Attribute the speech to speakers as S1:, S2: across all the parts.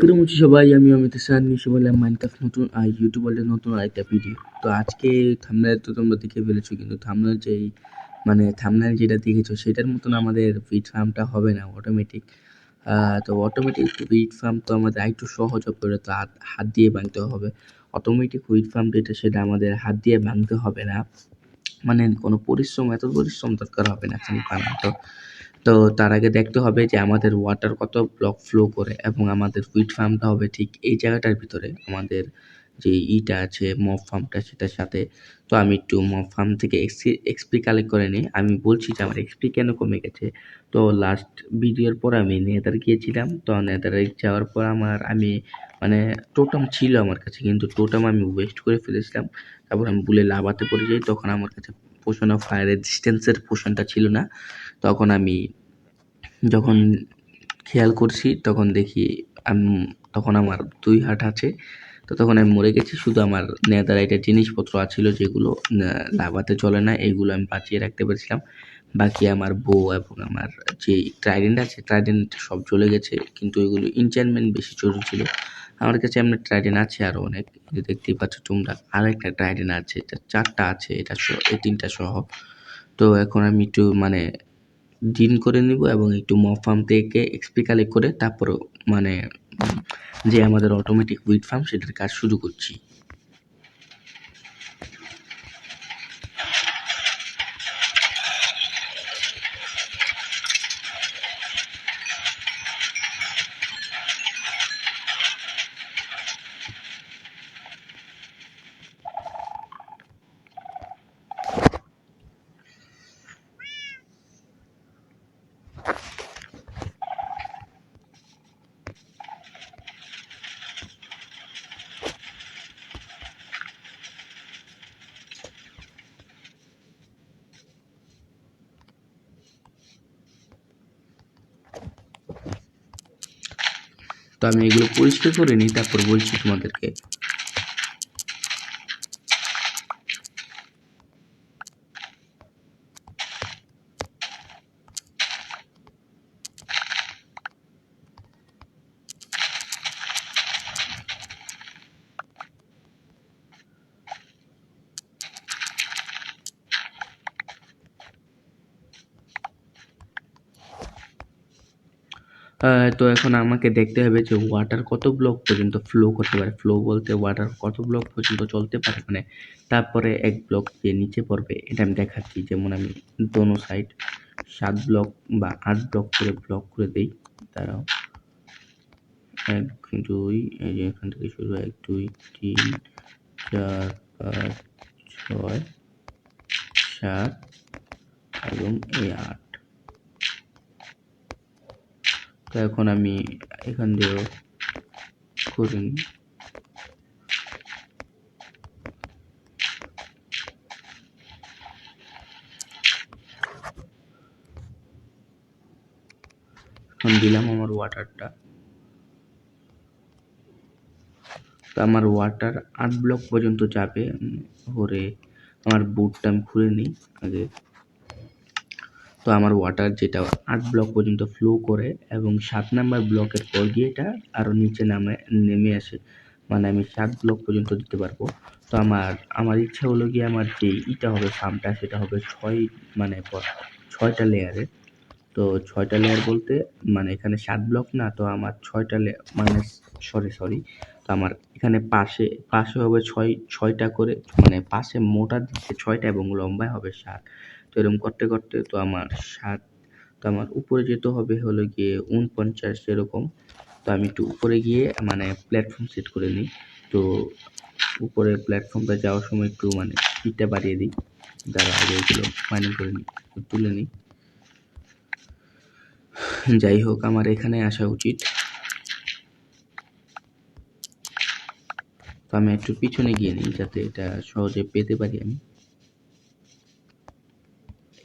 S1: কেমন সবাই, আমি অমিত স্যার নিশে বললাম মাইনক্রাফট নতুন ইউটিউবের নতুন আরেকটা ভিডিও। তো আজকে থাম্বনেল তো তোমরা দেখে ফেলেছো, কিন্তু থাম্বনেল থাম্বনেল যেটা দেখেছো সেটার মতন আমাদের উইড ফার্মটা হবে না অটোমেটিক। তো অটোমেটিক উইড ফার্ম তো আমাদের একটু সহজ হবে, তো হাত দিয়ে ভাঙতে হবে। অটোমেটিক উইড ফার্ম যেটা সেটা আমাদের হাত দিয়ে ভাঙতে হবে না, মানে কোনো এত পরিশ্রম দরকার হবে না এখানে বানাতে। তো তার আগে দেখতে হবে যে আমাদের ওয়াটার কত ব্লক ফ্লো করে, এবং আমাদের উইড ফার্মটা হবে ঠিক এই জায়গাটার ভিতরে, আমাদের যে ইটা আছে মব ফার্মটা সেটার সাথে। তো আমি একটু মব ফার্ম থেকে এক্সপি কালেক্ট করে নিই। আমি বলছি যে আমার এক্সপি কেন কমে গেছে। তো লাস্ট ভিডিওর পর আমি নেদার গিয়েছিলাম, তো নেদারে যাওয়ার পর আমি মানে টোটাম ছিল আমার কাছে, কিন্তু টোটাম আমি ওয়েস্ট করে ফেলেছিলাম। তারপর আমি বুলে লাভাতে পড়ে যাই, তখন আমার কাছে পোশন অফ ফায়ার রেজিস্ট্যান্সের পোশনটা ছিল না। তখন আমি যখন খেয়াল করছি তখন দেখি তখন আমার 2 হার্ট আছে। তো তখন আমি মরে গেছি, শুধু আমার নেদারাইটের জিনিসপত্র আছিল যেগুলো লাভাতে চলে না, এগুলো আমি বাঁচিয়ে রাখতে পেরেছিলাম। বাকি আমার বউ এবং আমার যে ট্রাইডেন্ট আছে, ট্রাইডেন্ট সব চলে গেছে, কিন্তু এগুলো এনচ্যান্টমেন্ট বেশি জরুরি ছিল আমার কাছে। এমনি ট্রাইডেন্ট আছে আরও অনেক, যে দেখতেই পাচ্ছ তোমরা। আর একটা ট্রাইডেন্ট আছে, এটা 4টা আছে, এটা সহ এই 3টা সহ। তো এখন আমি একটু ডিন করে নিব এবং একটু মব ফার্ম থেকে এক্সপি কালেক্ট করে তারপর মানে যে আমাদের অটোমেটিক উইড ফার্ম সেটার কাজ শুরু করছি। তো আমি এগুলো পরিষ্কার করে নিই, তারপর বলছি তোমাদেরকে। তো এখন আমাকে দেখতে হবে যে ওয়াটার কত ব্লক পর্যন্ত ফ্লো করতে পারে। ফ্লো বলতে ওয়াটার কত ব্লক পর্যন্ত চলতে পারে, তারপরে এক ব্লক যে নিচে পড়বে এটা আমি দেখাচ্ছি। যেমন আমি দোনো সাইড 7 ব্লক বা 8 ব্লক করে দিই। দাঁড়াও, 1 2, এই যে এখান থেকে শুরু, 1 2 3 4 5 6 7 এবং এই 8। তো এখন আমি এখান দিয়েও করে নিই। এখন দিলাম আমার ওয়াটারটা। তো আমার ওয়াটার 8 ব্লক পর্যন্ত যাবে। ওরে, আমার বুটটা আমি খুলে নিই আগে। তো আমার ওয়াটার যেটা 8 ব্লক পর্যন্ত ফ্লো করে, এবং 7 নাম্বার ব্লকের পর দিয়ে এটা আরও নিচে নেমে আসে, মানে আমি 7 ব্লক পর্যন্ত দিতে পারবো। তো আমার ইচ্ছা হলো গিয়ে আমার যে ইটা হবে ফার্মটা, সেটা হবে 6টা লেয়ারের। তো 6টা লেয়ার বলতে এখানে 7 ব্লক না, তো আমার 6টা মানে সরি, তো আমার এখানে পাশে হবে 6টা করে, পাশে মোটা দিকে 6টা এবং লম্বায় হবে 7। তো এরকম করতে করতে তো আমার 7, তো আমার উপরে যেতে হবে হলো গিয়ে 49 এরকম। তো আমি একটু উপরে গিয়ে প্ল্যাটফর্ম সেট করে নিই। তো উপরে প্ল্যাটফর্মটা যাওয়ার সময় একটু স্পিডটা বাড়িয়ে দিই। দ্বারা আগে এগুলো মাইনিং করে নিই, তুলে নিই। যাই হোক, আমার এখানে আসা উচিত। তো আমি একটু পিছনে গিয়ে নিই যাতে এটা সহজে পেতে পারি আমি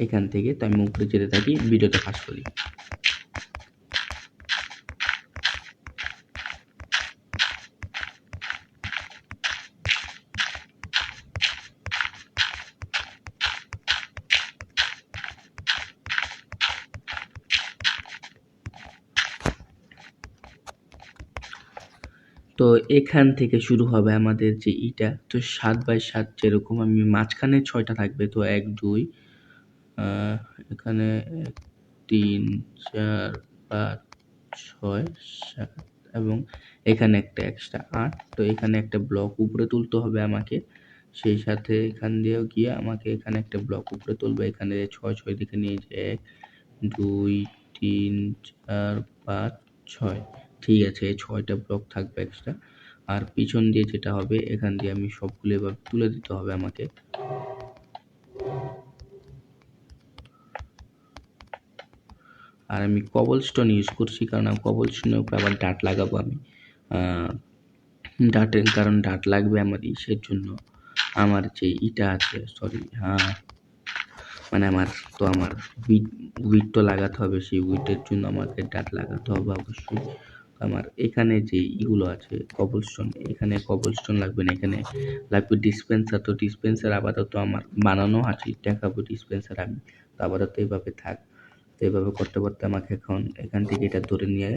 S1: এখান থেকে। তো আমি উপরে যেতে থাকি, ভিডিওটা পাস করি। তো এখান থেকে শুরু হবে আমাদের যে ইটা, তো 7x7 যেরকম আমি মাঝখানে 6টা থাকবে, তো 1 2 এখানে 1 3 4 5 6 7 এবং এখানে একটা এক্সট্রা 8। তো এখানে একটা ব্লক উপরে তুলতে হবে আমাকে, সেই সাথে এখান দিয়েও গিয়ে আমাকে এখানে একটা ব্লক উপরে তুলবে, এখানে 6 দিকে নিয়ে যে 1 2 3 4 5 6। ঠিক আছে, এই 6টা ব্লক থাকবে এক্সট্রা। আর পিছন দিয়ে যেটা হবে, এখান দিয়ে আমি সবগুলো এবার তুলে দিতে হবে আমাকে। আর আমি কবলস্টোন ইউজ করছি, কারণ আমি কবলস্টোনের উপরে আবার ডাট লাগাবো আমি। ডাটের কারণ ডাট লাগবে আমার ইসের জন্য, আমার যে ইটা আছে, সরি মানে আমার উইড তো লাগাতে হবে, সেই উইডের জন্য আমাকে ডাট লাগাতে হবে অবশ্যই। আমার এখানে যে ইগুলো আছে কবলস্টোন, এখানে কবলস্টোন লাগবে না, এখানে লাগবে ডিসপেন্সার। তো ডিসপেন্সার আপাতত আমার বানানো আছে, দেখাবো ডিসপেন্সার আমি। তো আপাতত এইভাবে থাক। তো এইভাবে করতে করতে আমাকে এখন এখান থেকে এটা ধরে নিয়ে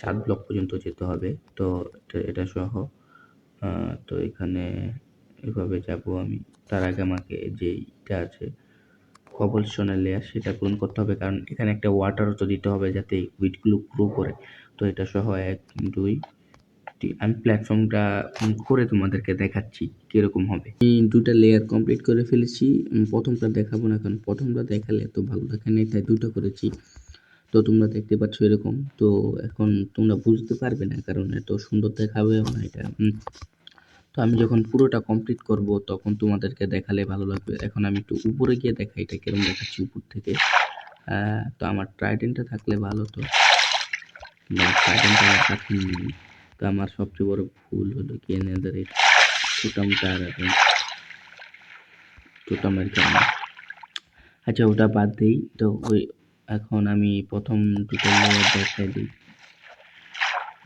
S1: 7 ব্লক পর্যন্ত যেতে হবে। তো এটা সহ তো এখানে এভাবে যাব আমি। তার আগে আমাকে যে ইটা আছে কবলস্টোনের লেয়ার, সেটা পূরণ করতে হবে, কারণ এখানে একটা ওয়াটারও তো দিতে হবে যাতে উইডগুলো গ্রো করে। তো এটা সহ 1 2 আমি প্ল্যাটফর্মটা করে তোমাদেরকে দেখাচ্ছি কিরকম হবে। আমি 2টা লেয়ার কমপ্লিট করে ফেলেছি। প্রথমটা দেখাবো না, কারণ প্রথমটা দেখালে এত ভালো দেখে নাই, তাই 2টা করেছি। তো তোমরা দেখতে পাচ্ছ এরকম। তো এখন তোমরা বুঝতে পারবে না, কারণ এত সুন্দর দেখাবে না এটা। তো আমি যখন পুরোটা কমপ্লিট করব তখন তোমাদেরকে দেখালে ভালো লাগবে। এখন আমি একটু উপরে গিয়ে দেখাই এটা কিরকম দেখাচ্ছি উপর থেকে। তো আমার ট্রাইডেন্টটা থাকলে ভালো হতো, ট্রাইডেন্টটা আমার কাছে নেই। তো আমার সবচেয়ে বড় ভুল হলো কি এনাদের এই টোটামটা আর টোটামের কারণে। আচ্ছা, ওটা বাদ দিই। তো ওই এখন আমি প্রথম দুটো লেয়ার দেখাই দিই।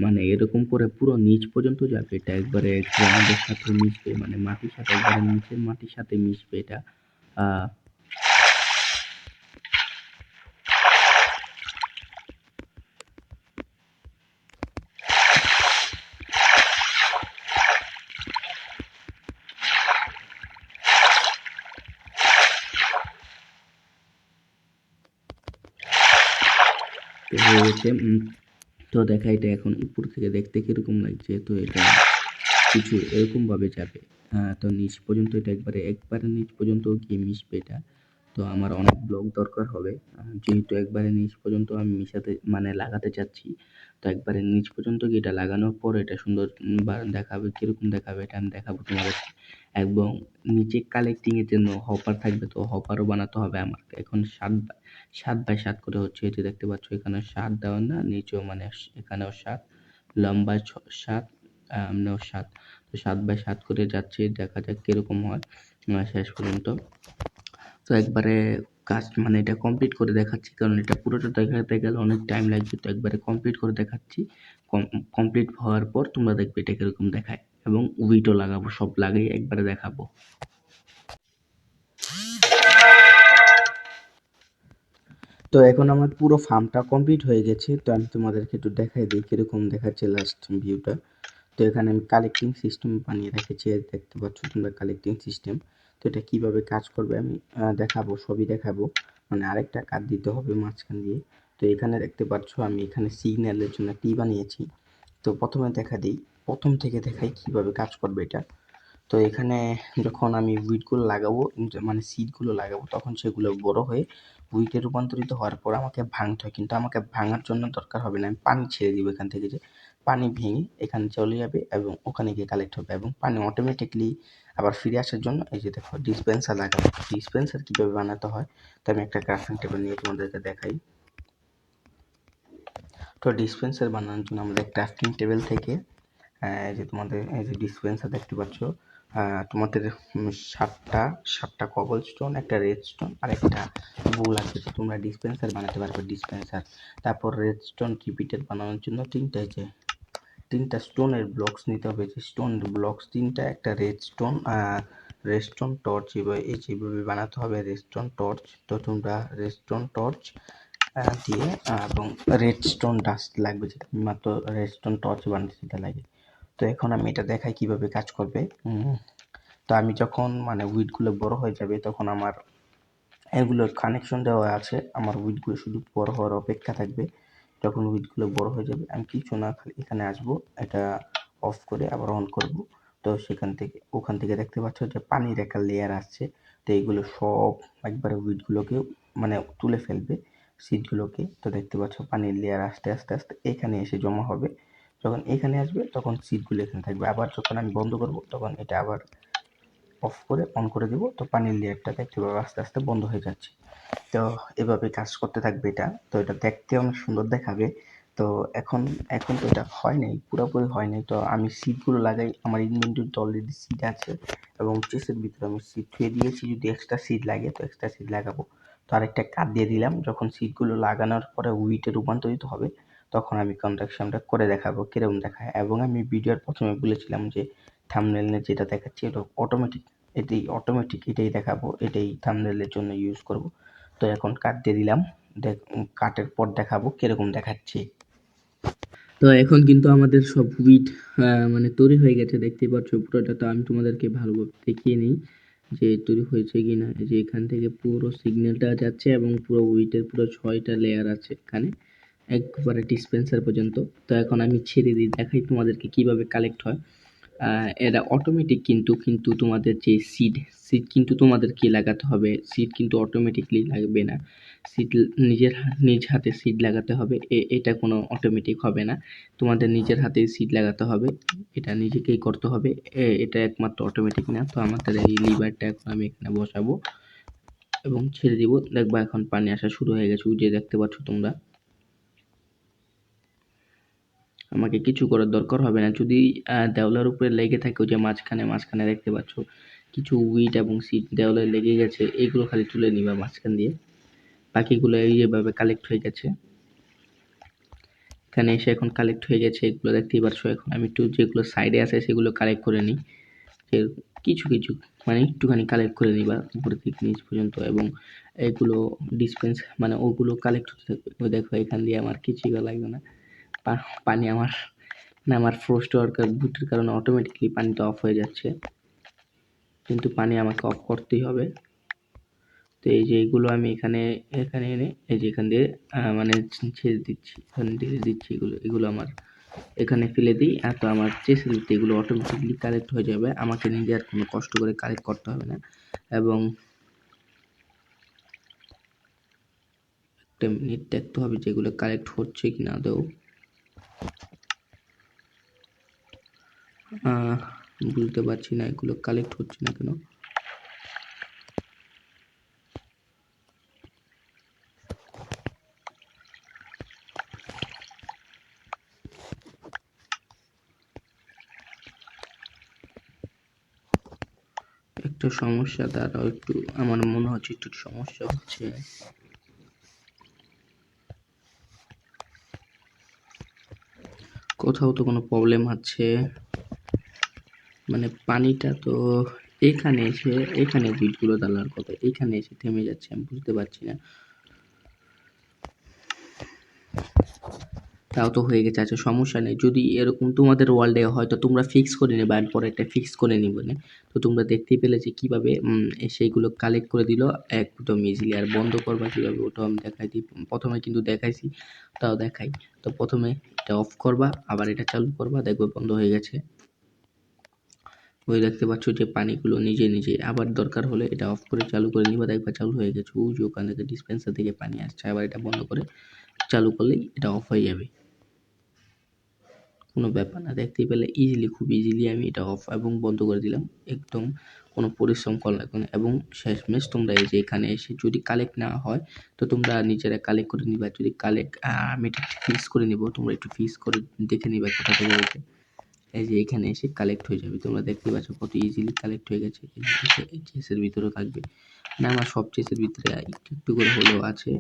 S1: মানে এরকম করে পুরো নিচ পর্যন্ত যাবে, এটা একবারে গ্রাউন্ডের সাথে মিশবে, মানে মাটির সাথে একবারে নিচের মাটির সাথে মিশবে এটা। হয়ে গেছে। তো দেখা এটা এখন উপর থেকে দেখতে কিরকম লাগছে। তো এটা কিছু এরকম ভাবে যাবে, তো নিচ পর্যন্ত এটা একবারে নিচ পর্যন্ত গিয়ে মিশবে এটা। তো আমার অনেক ব্লক দরকার হবে, যেহেতু একবারে নিচ পর্যন্ত আমি মিশাতে মানে লাগাতে চাচ্ছি। তো একবারে নিচ পর্যন্ত গিয়ে এটা লাগানোর পর এটা সুন্দর দেখাবে, কিরকম দেখাবে এটা আমি দেখাবো তোমাদেরকে। এবং নিচে কালেক্টিং এর জন্য হপার থাকবে, তো হপারও বানাতে হবে আমার। এখন 7x7 করে হচ্ছে, এই যে দেখতে পাচ্ছ এখানে 7 দেওয়া না, নিচেও মানে এখানেও 7, লম্বায় 7, আমনেও 7। তো 7x7 করে যাচ্ছে, দেখা যাক কিরকম হয় শেষ পর্যন্ত। তো একবারে কাজ মানে এটা কমপ্লিট করে দেখাচ্ছি, কারণ এটা পুরোটা দেখাতে গেলে অনেক টাইম লাগবে। তো একবারে কমপ্লিট করে দেখাচ্ছি। কমপ্লিট হওয়ার পর তোমরা দেখবে এটা কিরকম দেখায়, এবং উইডও লাগাবো, সব লাগাই একবারে দেখাবো। তো এখন আমার পুরো ফার্মটা কমপ্লিট হয়ে গেছে। তো আমি তোমাদেরকে একটু দেখাই দিই কিরকম দেখাচ্ছে লাস্ট ভিউটা। তো এখানে আমি কালেক্টিং সিস্টেম বানিয়ে রেখেছি, দেখতে পাচ্ছ তোমরা কালেক্টিং সিস্টেম। তো এটা কিভাবে কাজ করবে আমি দেখাবো, সবই দেখাবো। মানে আরেকটা কার্ড দিতে হবে মাঝখান দিয়ে। তো এখানে দেখতে পাচ্ছ আমি এখানে সিগন্যালের জন্য টি বানিয়েছি। তো প্রথমে দেখা দিই, প্রথম থেকে দেখাই কিভাবে কাজ করবে এটা। তো এখানে যখন আমি উইডগুলো লাগাবো, মানে সিডগুলো লাগাবো, তখন সেগুলো বড় হয়ে উইডে রূপান্তরিত হওয়ার পর আমাকে ভাঙতে হয়। কিন্তু আমাকে ভাঙার জন্য দরকার হবে না, আমি পানি ছেড়ে দিব এখান থেকে, যে পানি ভেঙে এখানে চলে যাবে এবং ওখানে গিয়ে কালেক্ট হবে, এবং পানি অটোমেটিকলি আবার ফিরে আসার জন্য এই যে দেখো ডিসপেন্সার লাগাবো। ডিসপেন্সার কীভাবে বানাতে হয় তো আমি একটা ক্রাফটিং টেবিল নিয়ে তোমাদেরকে দেখাই। তো ডিসপেন্সার বানানোর জন্য আমাদের ক্রাফটিং টেবিল থেকে এই যে তোমাদের এই যে ডিসপেন্সার দেখতে পাচ্ছ, তোমাদের 7টা কবলস্টোন, একটা রেডস্টোন আর একটা ব্লু লাগবে। তো তোমরা ডিসপেন্সার বানাতে পারবে ডিসপেন্সার। তারপর রেডস্টোন রিপিটেড বানানোর জন্য 3টা স্টোনের ব্লকস নিতে হবে, যে স্টোন ব্লকস 3টা, একটা রেডস্টোন টর্চ, যেভাবে বানাতে হবে রেডস্টোন টর্চ। তো তোমরা রেডস্টোন টর্চ দিয়ে এবং রেডস্টোন ডাস্ট লাগবে, যেটা মাত্র রেডস্টোন টর্চ বানাতে যেটা লাগে। তো এখন আমি এটা দেখাই কিভাবে কাজ করবে। তো আমি যখন মানে উইডগুলো বড় হয়ে যাবে তখন আমার এগুলোর কানেকশন দেওয়া আছে, আমার উইডগুলো শুধু বড় হওয়ার অপেক্ষা থাকবে। যখন উইডগুলো বড় হয়ে যাবে আমি কিছু না খালি এখানে আসবো, এটা অফ করে আবার অন করব। তো ওখান থেকে দেখতে পাচ্ছ যে পানির একটা লেয়ার আসছে। তো এইগুলো সব একবারে উইডগুলোকে মানে তুলে ফেলবে, সিডগুলোকে। তো দেখতে পাচ্ছ পানির লেয়ার আস্তে আস্তে আস্তে এখানে এসে জমা হবে। যখন এখানে আসবে তখন সিডগুলো এখানে থাকবে। আবার যখন আমি বন্ধ করব তখন এটা আবার অফ করে অন করে দেব। তো পানির লেয়ারটা দেখতে পাবে আস্তে আস্তে বন্ধ হয়ে যাচ্ছে। তো এভাবে কাজ করতে থাকবে এটা। তো এটা দেখতে অনেক সুন্দর দেখাবে। তো এখন এখন তো এটা হয় নাই, পুরোপুরি হয় নাই। তো আমি সিটগুলো লাগাই, আমার ইনভেন্টরিতে অলরেডি সিট আছে এবং চেসের ভিতরে আমি সিট থুয়ে দিয়েছি। যদি এক্সট্রা সিট লাগে তো এক্সট্রা সিট লাগাবো। তো আরেকটা কাট দিয়ে দিলাম। যখন সিটগুলো লাগানোর পরে উইটে রূপান্তরিত হবে তখন আমি কন্ট্রাকশনটা করে দেখাবো কিরকম দেখায়। এবং আমি ভিডিওর প্রথমে বলেছিলাম যে থাম্বনেইলে যেটা দেখাচ্ছি এটা অটোমেটিক, এটাই দেখাবো, এটাই থাম্বনেইলের জন্য ইউজ করব। তো এখন কাট দিয়ে দিলাম, কাটের পর দেখাবো কিরকম দেখাচ্ছে। তো এখন কিন্তু আমাদের সব উইড মানে তৈরি হয়ে গেছে, দেখতেই পাচ্ছ পুরোটা। তো আমি তোমাদেরকে ভালোভাবে দেখিয়ে নিই যে তৈরি হয়েছে কিনা। যে এখান থেকে পুরো সিগন্যালটা যাচ্ছে এবং পুরো উইটের পুরো 6টা লেয়ার আছে এখানে, একবারে ডিসপেন্সার পর্যন্ত। তো এখন আমি ছেড়ে দিই, দেখাই তোমাদেরকে কিভাবে কালেক্ট হয়। এরা অটোমেটিক কিন্তু তোমাদের যে সিড কিন্তু তোমাদেরকে লাগাতে হবে। সিড কিন্তু অটোমেটিকলি লাগবে না, সিড নিজ হাতে সিড লাগাতে হবে। এটা কোনো অটোমেটিক হবে না, তোমাদের নিজের হাতে সিড লাগাতে হবে, এটা নিজেকেই করতে হবে। এটা একমাত্র অটোমেটিক না। তো আমাদের এই লিভারটা এখন আমি এখানে বসাবো এবং ছেড়ে দিব। দেখবা এখন পানি আসা শুরু হয়ে গেছে, যে দেখতে পাচ্ছ তোমরা। আমাকে কিছু করার দরকার হবে না। যদি দেওয়ালের উপরে লেগে থাকে, ওই যে মাঝখানে দেখতে পাচ্ছ কিছু উইড এবং সিড দেওয়ালে লেগে গেছে, এইগুলো খালি তুলে নিবা মাঝখান দিয়ে। বাকিগুলো এইভাবে কালেক্ট হয়ে গেছে, এখানে এসে এখন কালেক্ট হয়ে গেছে। এগুলো দেখতেই পাচ্ছ। এখন আমি একটু যেগুলো সাইডে আছে সেগুলো কালেক্ট করে নিই, যে কিছু মানে একটুখানি কালেক্ট করে নিবা উপর থেকে নিচ পর্যন্ত। এবং এগুলো ডিসপেন্স মানে ওগুলো কালেক্ট হতে থাকবে। ওই দেখো এখান দিয়ে আমার কিছুই লাগবে না, পানি আমার ফ্রস্ট বুটের কারণে অটোমেটিকলি পানিটা অফ হয়ে যাচ্ছে, কিন্তু পানি আমাকে অফ করতেই হবে। তো এই যে এইগুলো আমি এখানে এনে এই যে এখান দিয়ে মানে ছেড়ে দিচ্ছি, এখানে ঢেলে দিচ্ছি। এগুলো আমার এখানে ফেলে দিই। আর তো আমার চেসে দিতে এগুলো অটোমেটিকলি কালেক্ট হয়ে যাবে, আমাকে নিজে আর কোনো কষ্ট করে কালেক্ট করতে হবে না। এবং একটা মিনিট দেখতে হবে যেগুলো কালেক্ট হচ্ছে কি না আদৌ। বুঝতে পারছি না এগুলো কালেক্ট হচ্ছে না কেন। একটা সমস্যা, তারাও একটু আমার মনে হচ্ছে একটু সমস্যা হচ্ছে। কোথাও তো কোনো প্রবলেম আছে, মানে পানিটা তো এখানে বিটগুলো দালার কথা, এখানে এসে থেমে যাচ্ছে, আমি বুঝতে পারছি না। তাও তো হয়ে গেছে। আচ্ছা সমস্যা নেই, যদি এরকম তোমাদের ওয়ার্ল্ডে হয়তো তোমরা ফিক্স করে নেবে, আর পরে একটা ফিক্স করে নিবে না। তো তোমরা দেখতেই পেলে যে কীভাবে সেইগুলো কালেক্ট করে দিল একদম ইজিলি। আর বন্ধ করবা কীভাবে ওটাও আমি দেখাই দিই, প্রথমে কিন্তু দেখাইছি, তাও দেখাই। তো প্রথমে এটা অফ করবা, আবার এটা চালু করবা, দেখবে বন্ধ হয়ে গেছে। ওই দেখতে পাচ্ছ যে পানিগুলো নিজে আবার দরকার হলে এটা অফ করে চালু করে নিবা, দেখবা চালু হয়ে গেছে। ওই যে ওখান থেকে ডিসপেন্সার থেকে পানি আসছে, আবার এটা বন্ধ করে চালু করলেই এটা অফ হয়ে যাবে, কোনো ব্যাপার না। দেখতেই পেলে খুব ইজিলি আমি এটা অফ এবং বন্ধ করে দিলাম, একদম কোনো পরিশ্রম করা লাগবে না। এবং শেষমেশ তোমরা এই যে এখানে এসে যদি কালেক্ট না হয় তো তোমরা নিজেরা কালেক্ট করে নিবা। যদি কালেক্ট আমি এটা ফিক্স করে নিব, তোমরা একটু ফিক্স করে দেখে নিবা কোথা থেকে হয়েছে। এই যে এখানে এসে কালেক্ট হয়ে যাবে, তোমরা দেখতে পাচ্ছ কত ইজিলি কালেক্ট হয়ে গেছে। এই চেসের ভিতরেও থাকবে না, আমার সব চেসের ভিতরে একটু একটু করে হলেও আছে,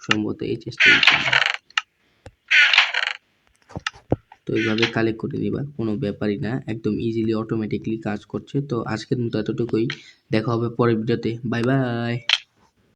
S1: সম্ভবত এই চেসটা। তো এইভাবে কালেক্ট করে নিবা, কোনো ব্যাপারই না, একদম ইজিলি অটোমেটিকলি কাজ করছে। তো আজকের মতো এতটুকুই, দেখা হবে পরের ভিডিওতে, বাই বাই।